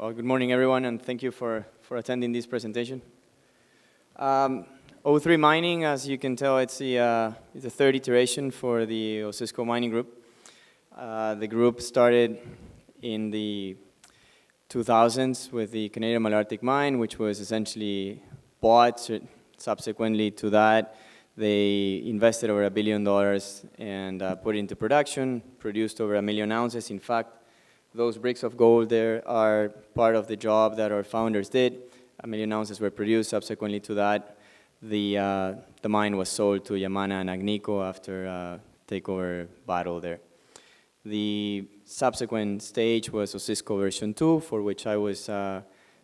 Well, good morning, everyone, and thank you for attending this presentation. O3 Mining, as you can tell, it's the third iteration for the Osisko Mining Group. The group started in the 2000s with the Canadian Malartic mine, which was essentially bought. Subsequently to that, they invested over $1 billion and put it into production, produced over 1 million ounces. In fact, those bricks of gold there are part of the job that our founders did. 1 million ounces were produced. Subsequently to that, the mine was sold to Yamana and Agnico after a takeover battle there. The subsequent stage was Osisko version 2, for which I was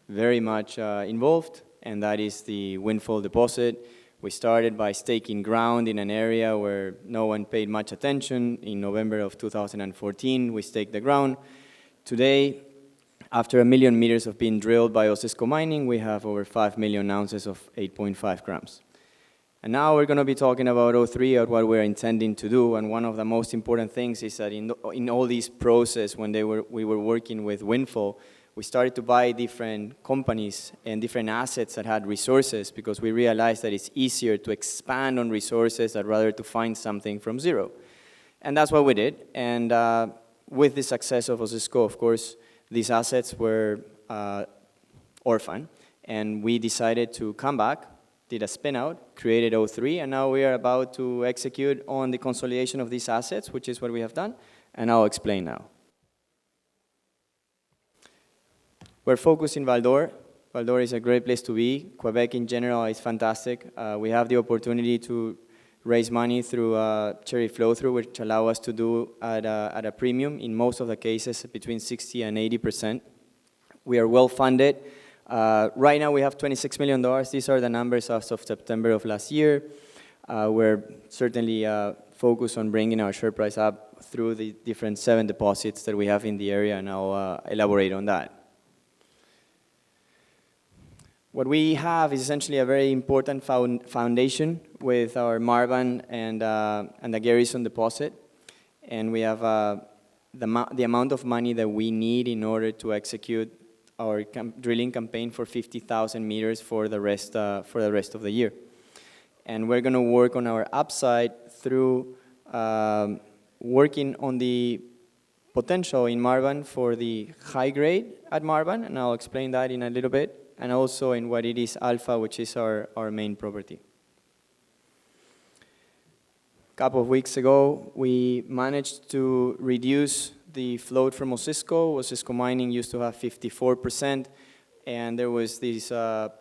very much involved, and that is the Windfall deposit. We started by staking ground in an area where no one paid much attention. In November of 2014, we staked the ground. Today, after 1 million meters of being drilled by Osisko Mining, we have over 5 million ounces of 8.5 grams. And now we're going to be talking about O3 and what we're intending to do. And one of the most important things is that in all this process, when we were working with Windfall, we started to buy different companies and different assets that had resources because we realized that it's easier to expand on resources than rather to find something from zero. And that's what we did. And with the success of Osisko, of course, these assets were orphaned, and we decided to come back, did a spin-out, created O3, and now we are about to execute on the consolidation of these assets, which is what we have done, and I'll explain now. We're focused in Val-d'Or. Val-d'Or is a great place to be. Quebec in general is fantastic. We have the opportunity to raise money through cherry flow-through, which allow us to do at a premium, in most of the cases between 60 and 80%. We are well funded. Right now we have $26 million. These are the numbers as of September of last year. We're certainly focused on bringing our share price up through the different 7 deposits that we have in the area, and I'll elaborate on that. What we have is essentially a very important foundation with our Marban and the Garrison deposit, and we have the amount of money that we need in order to execute our drilling campaign for 50,000 meters for the rest of the year. And we're going to work on our upside through working on the potential in Marban for the high grade at Marban, and I'll explain that in a little bit, and also in what it is Alpha, which is our main property. A couple of weeks ago, we managed to reduce the float from Osisko. Osisko Mining used to have 54%, and there was this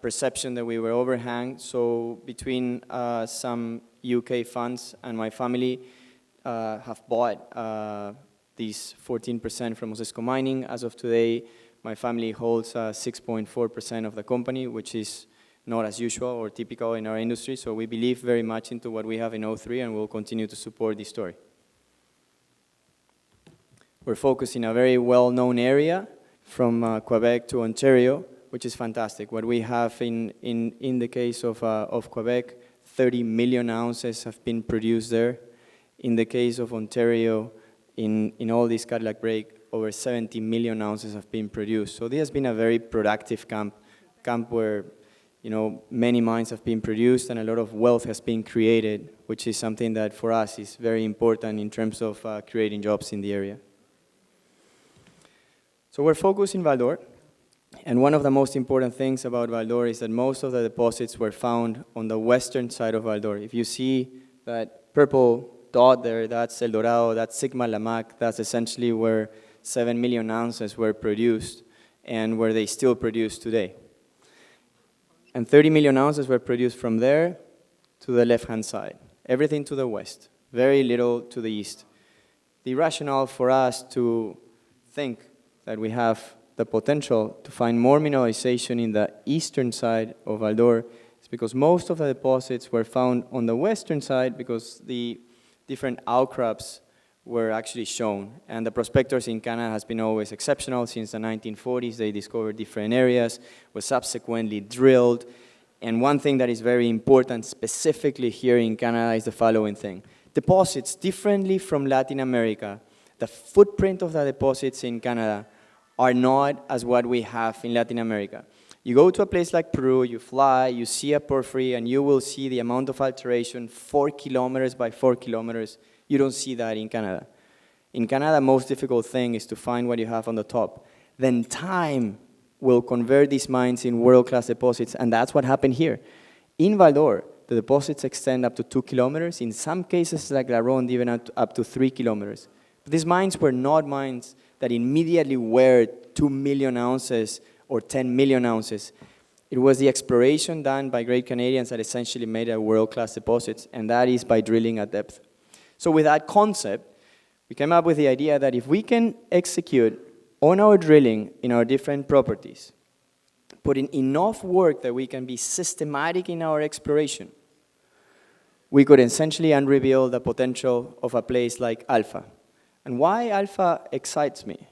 perception that we were overhang. So between some UK funds and my family have bought these 14% from Osisko Mining. As of today, my family holds 6.4% of the company, which is not as usual or typical in our industry. So we believe very much into what we have in O3, and we'll continue to support this story. We're focused in a very well-known area from Quebec to Ontario, which is fantastic. What we have in the case of Quebec, 30 million ounces have been produced there. In the case of Ontario, in all this Cadillac break, over 70 million ounces have been produced. So this has been a very productive camp where many mines have been produced and a lot of wealth has been created, which is something that for us is very important in terms of creating jobs in the area. So we're focused in Val-d'Or, and one of the most important things about Val-d'Or is that most of the deposits were found on the western side of Val-d'Or. If you see that purple dot there, that's El Dorado, that's Sigma-Lamaque, that's essentially where 7 million ounces were produced and where they still produce today. And 30 million ounces were produced from there to the left-hand side. Everything to the west, very little to the east. The rationale for us to think that we have the potential to find more mineralization in the eastern side of Val-d'Or is because most of the deposits were found on the western side because the different outcrops were actually shown. And the prospectors in Canada has been always exceptional. Since the 1940s, they discovered different areas, were subsequently drilled. And one thing that is very important specifically here in Canada is the following thing. Deposits, differently from Latin America, the footprint of the deposits in Canada are not as what we have in Latin America. You go to a place like Peru, you fly, you see a porphyry, and you will see the amount of alteration 4 kilometers by 4 kilometers. You don't see that in Canada. In Canada, the most difficult thing is to find what you have on the top. Then time will convert these mines in world-class deposits, and that's what happened here. In Val-d'Or, the deposits extend up to 2 kilometers. In some cases, like La Ronde, even up to 3 kilometers. But these mines were not mines that immediately were 2 million ounces or 10 million ounces. It was the exploration done by great Canadians that essentially made a world-class deposits, and that is by drilling at depth. So with that concept, we came up with the idea that if we can execute on our drilling in our different properties, put in enough work that we can be systematic in our exploration, we could essentially unreveal the potential of a place like Alpha. And why Alpha excites me?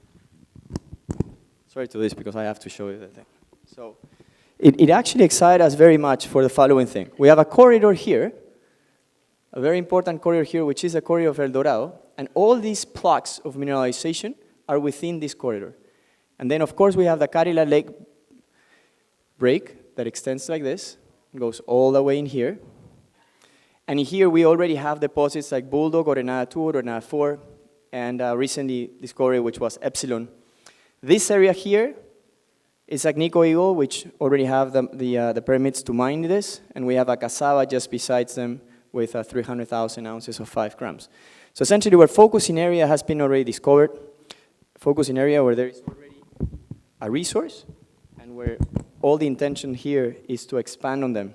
Sorry to this because I have to show you the thing. So it actually excites us very much for the following thing. We have a corridor here, a very important corridor here, which is a corridor of El Dorado, and all these plugs of mineralization are within this corridor. And then, of course, we have the Carila Lake break that extends like this, goes all the way in here. And here we already have deposits like Bulldog, Orenada 2, Orenada 4, and recently discovered, which was Epsilon. This area here is Agnico Eagle, which already have the permits to mine this, and we have a Casaba just besides them with 300,000 ounces of 5 grams. So essentially, our focusing area has been already discovered, focusing area where there is already a resource, and where all the intention here is to expand on them.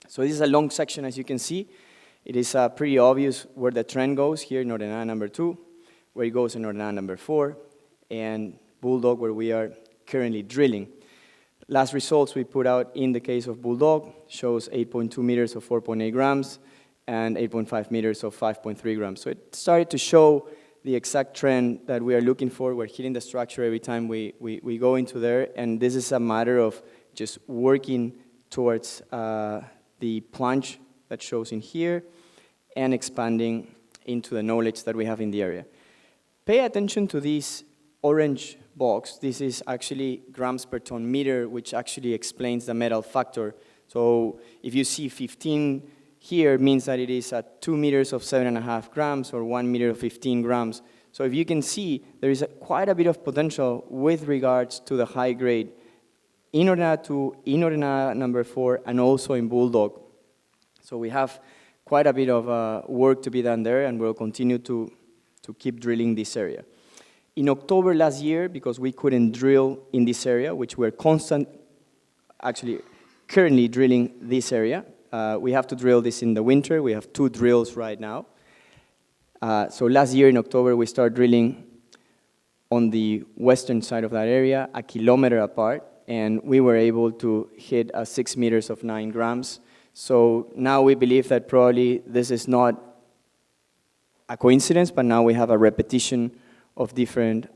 So this is a long section, as you can see. It is pretty obvious where the trend goes here in Orenada number 2, where it goes in Orenada number 4, and Bulldog, where we are currently drilling. Last results we put out in the case of Bulldog shows 8.2 meters of 4.8 grams and 8.5 meters of 5.3 grams. So it started to show the exact trend that we are looking for. We're hitting the structure every time we go into there, and this is a matter of just working towards the plunge that shows in here and expanding into the knowledge that we have in the area. Pay attention to this orange box. This is actually grams per ton meter, which actually explains the metal factor. So if you see 15 here, means that it is at 2 meters of 7.5 grams or 1 meter of 15 grams. So if you can see, there is quite a bit of potential with regards to the high grade in Orenada 2, in Orenada number 4, and also in Bulldog. So we have quite a bit of work to be done there, and we'll continue to keep drilling this area. In October last year, because we couldn't drill in this area, which we're actually currently drilling this area. We have to drill this in the winter. We have 2 drills right now. So last year in October, we started drilling on the western side of that area, a kilometer apart, and we were able to hit 6 meters of 9 grams. So now we believe that probably this is not a coincidence, but now we have a repetition of different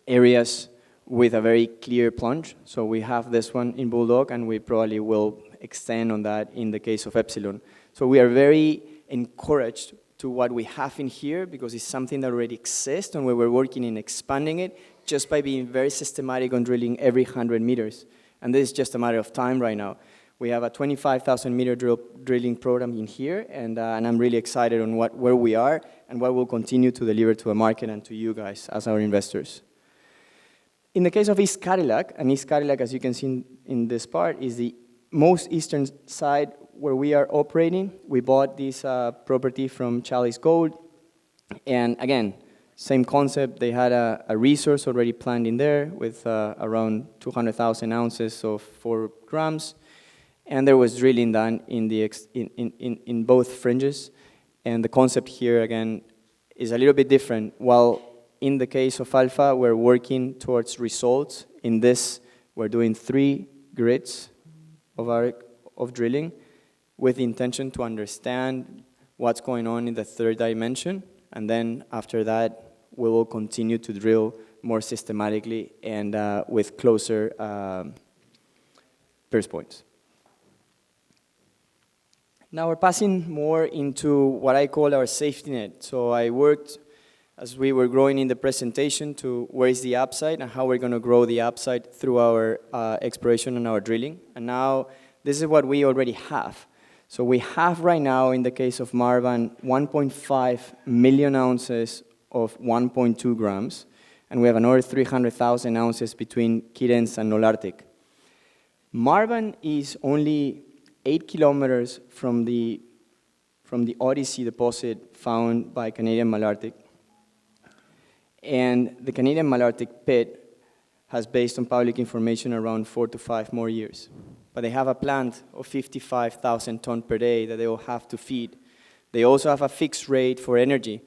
areas with a very clear plunge. So we have this one in Bulldog, and we probably will extend on that in the case of Epsilon. So we are very encouraged to what we have in here, because it's something that already exists, and we were working in expanding it just by being very systematic on drilling every 100 meters. And this is just a matter of time right now. We have a 25,000 meter drilling program in here, and I'm really excited on where we are and what we'll continue to deliver to the market and to you guys as our investors. In the case of East Cadillac, and East Cadillac, as you can see in this part, is the most eastern side where we are operating. We bought this property from Chalice Gold, and again, same concept. They had a resource already planned in there with around 200,000 ounces of 4 grams. And there was drilling done in both fringes. And the concept here, again, is a little bit different. While in the case of Alpha, we're working towards results. In this, we're doing 3 grids of drilling with the intention to understand what's going on in the 3rd dimension. And then after that, we will continue to drill more systematically and with closer pierce points. Now we're passing more into what I call our safety net. So I worked as we were growing in the presentation, to where is the upside and how we're going to grow the upside through our exploration and our drilling. And now, this is what we already have. So we have right now, in the case of Marban, 1.5 million ounces of 1.2 grams, and we have another 300,000 ounces between Kirens and Nolartic. Marban is only 8 kilometers from the Odyssey deposit found by Canadian Malartic. And the Canadian Malartic pit has, based on public information, around 4 to 5 more years. But they have a plant of 55,000 tons per day that they will have to feed. They also have a fixed rate for energy.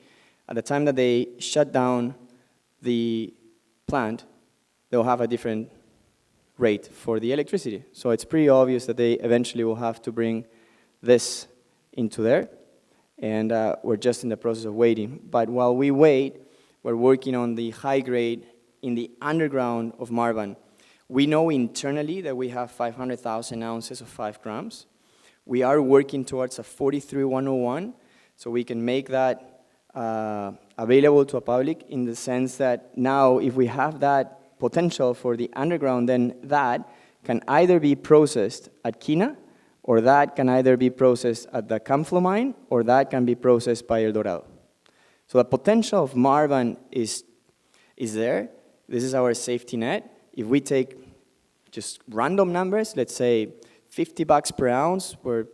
At the time that they shut down the plant, they'll have a different rate for the electricity. So it's pretty obvious that they eventually will have to bring this into there. And we're just in the process of waiting. But while we wait, we're working on the high grade in the underground of Marban. We know internally that we have 500,000 ounces of 5 grams. We are working towards a 43-101, so we can make that available to a public, in the sense that now, if we have that potential for the underground, then that can either be processed at Kina, or that can either be processed at the Camflo mine, or that can be processed by El Dorado. So the potential of Marban is there. This is our safety net. If we take just random numbers, let's say $50 per ounce, where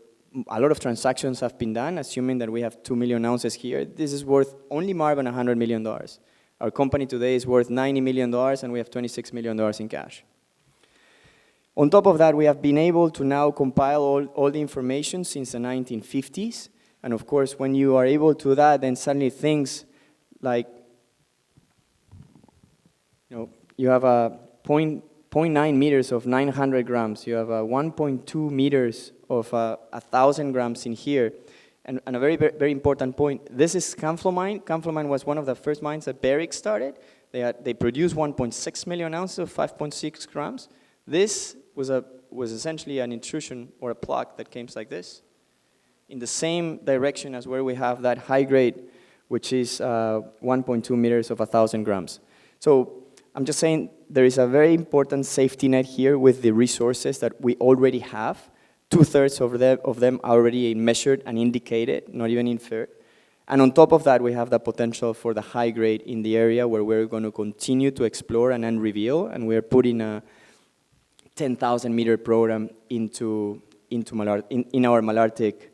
a lot of transactions have been done, assuming that we have 2 million ounces here, this is worth only Marban $100 million. Our company today is worth $90 million, and we have $26 million in cash. On top of that, we have been able to now compile all the information since the 1950s. And of course, when you are able to do that, then suddenly things like, you have a 0.9 meters of 900 grams. You have a 1.2 meters of 1,000 grams in here. And a very, very important point, this is Camflo mine. Camflo mine was one of the first mines that Barrick started. They produced 1.6 million ounces of 5.6 grams. This was essentially an intrusion or a plug that came like this, in the same direction as where we have that high grade, which is 1.2 meters of 1,000 grams. So I'm just saying there is a very important safety net here with the resources that we already have. 2/3 of them are already measured and indicated, not even inferred. And on top of that, we have the potential for the high grade in the area, where we're going to continue to explore and then reveal, and we're putting a 10,000 meter program in our Malartic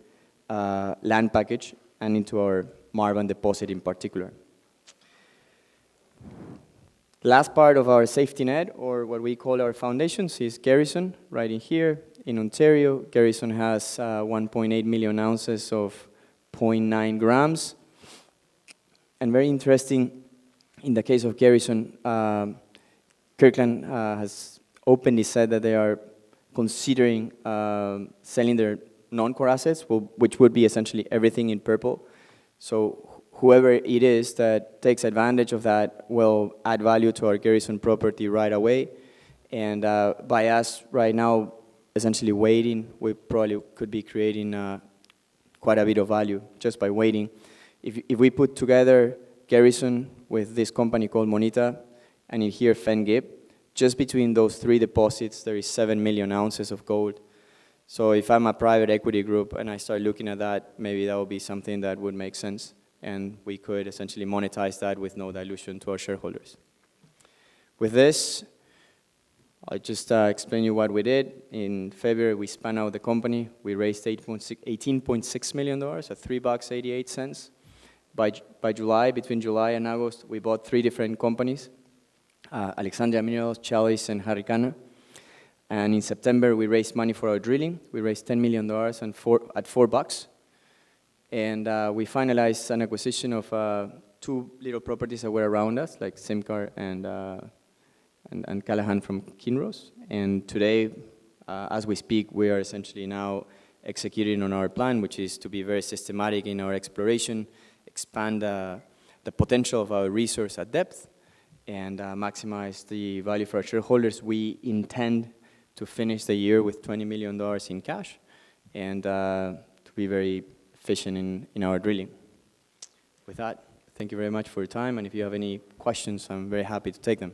land package, and into our Marban deposit in particular. Last part of our safety net, or what we call our foundations, is Garrison, right in here in Ontario. Garrison has 1.8 million ounces of 0.9 grams. And very interesting, in the case of Garrison, Kirkland has openly said that they are considering selling their non-core assets, which would be essentially everything in purple. So whoever it is that takes advantage of that will add value to our Garrison property right away. And by us right now essentially waiting, we probably could be creating quite a bit of value just by waiting. If we put together Garrison with this company called Monita, and in here Fengib, just between those 3 deposits there is 7 million ounces of gold. So if I'm a private equity group and I start looking at that, maybe that would be something that would make sense, and we could essentially monetize that with no dilution to our shareholders. With this, I'll just explain you what we did. In February, we spun out the company. We raised $18.6 million at $3.88. By July, between July and August, we bought 3 different companies, Alexandria Minerals, Chalice, and Harricana. And in September, we raised money for our drilling. We raised $10 million at $4. And we finalized an acquisition of 2 little properties that were around us, like Simcar and Callahan from Kinross. And today, as we speak, we are essentially now executing on our plan, which is to be very systematic in our exploration, expand the potential of our resource at depth, and maximize the value for our shareholders. We intend to finish the year with $20 million in cash, and to be very efficient in our drilling. With that, Thank you very much for your time, and if you have any questions, I'm very happy to take them.